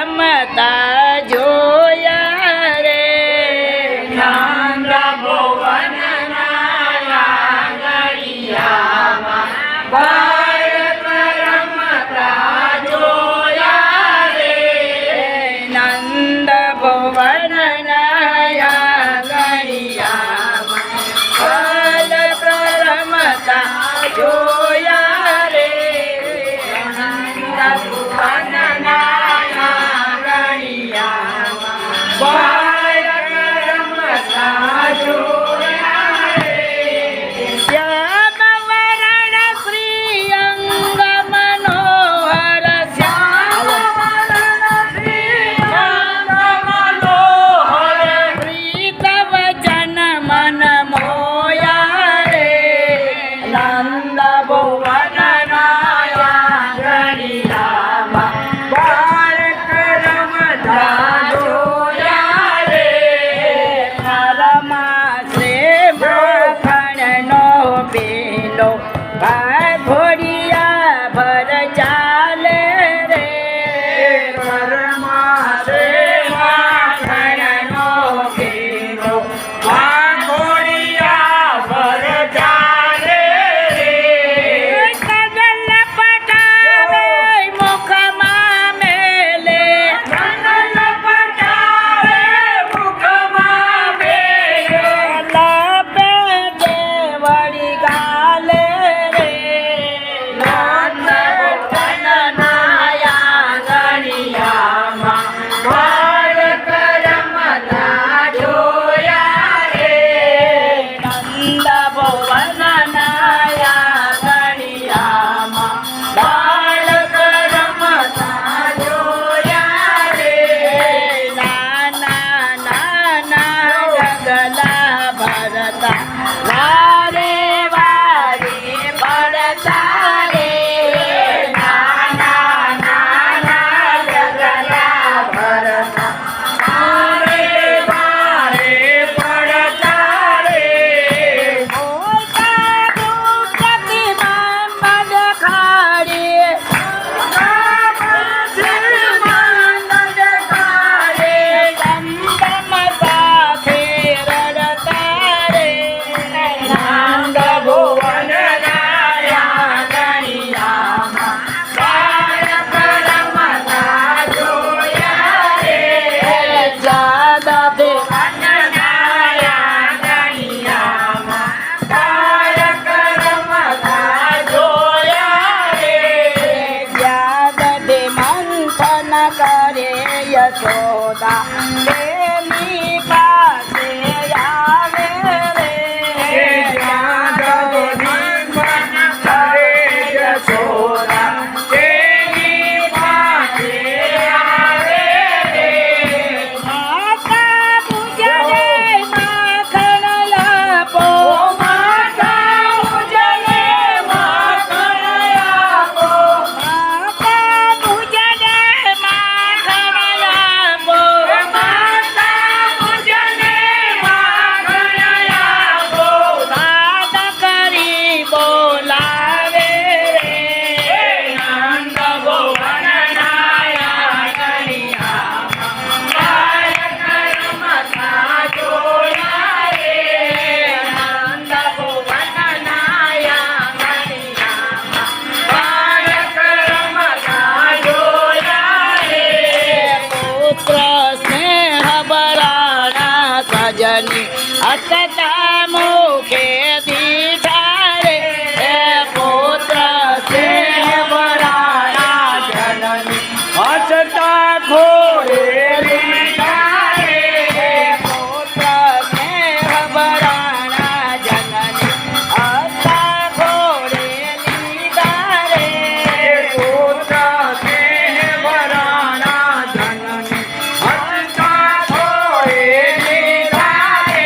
રમતા જોયા રે નંદ ભુવનના આંગણિયામાં બાળક રમતા જોયા રે નંદ ભુવનના આંગણિયામાં બાળક રમતા જોયા રે નંદ ભુવનના આંગણિયામાં બાળક રમતા જોયા રે શ્યામ વરણ શ્રીઅંગ મનોહર શ્યામ પ્રીત વચન મન મોયા રે નંદ ભુવનના આંગણિયામાં બાળક રમતા જોયા રે નરમાં શ્રી માખણનો પેલો ઘોડિયા ભર ચાલે રે ઘરમાં રે માખણનો પેલો ઘોડિયા ભર ચાલે રે કદલ પટાવે મુખમાં મેલે કનલ પટાવે મુખમાં બેરે લપે દેવડી ગાલે રે નંદ ભુવનના આંગણિયામાં બાળક રમતા જોયા રે નંદ ભુવનના આંગણિયામાં બાળક રમતા જોયા રે નાના નાના ઢગલા ભરતા વારે વારે પડતા રે નાના નાના ઢગલા ભરતા વારે વારે પડતા રે મોટા પ્રતિમા મન ખાડી દમદમ સાથે રડતા રે નંદ ભુવનના આંગણિયામાં બાળક રમતા જોયા રે જાદા દે ભુવનના આંગણિયામાં બાળક રમતા જોયા રે યાદ દે મંથન કરે યશોદા તેની પાસે આવે રે માતા પૂજે માખણ આપો માતા પૂજે માખણ આપો સાદ કરી બોલાવે રે પુત્ર સ્નેહ બરાણા સજની અટતા મુખે દીઠા રે પુત્ર સ્નેહ બરાણા જનની હસતા ખોરે પુત્ર સ્નેહ બરાણા જનની અટતા ઘોડે લીધા રે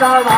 સવા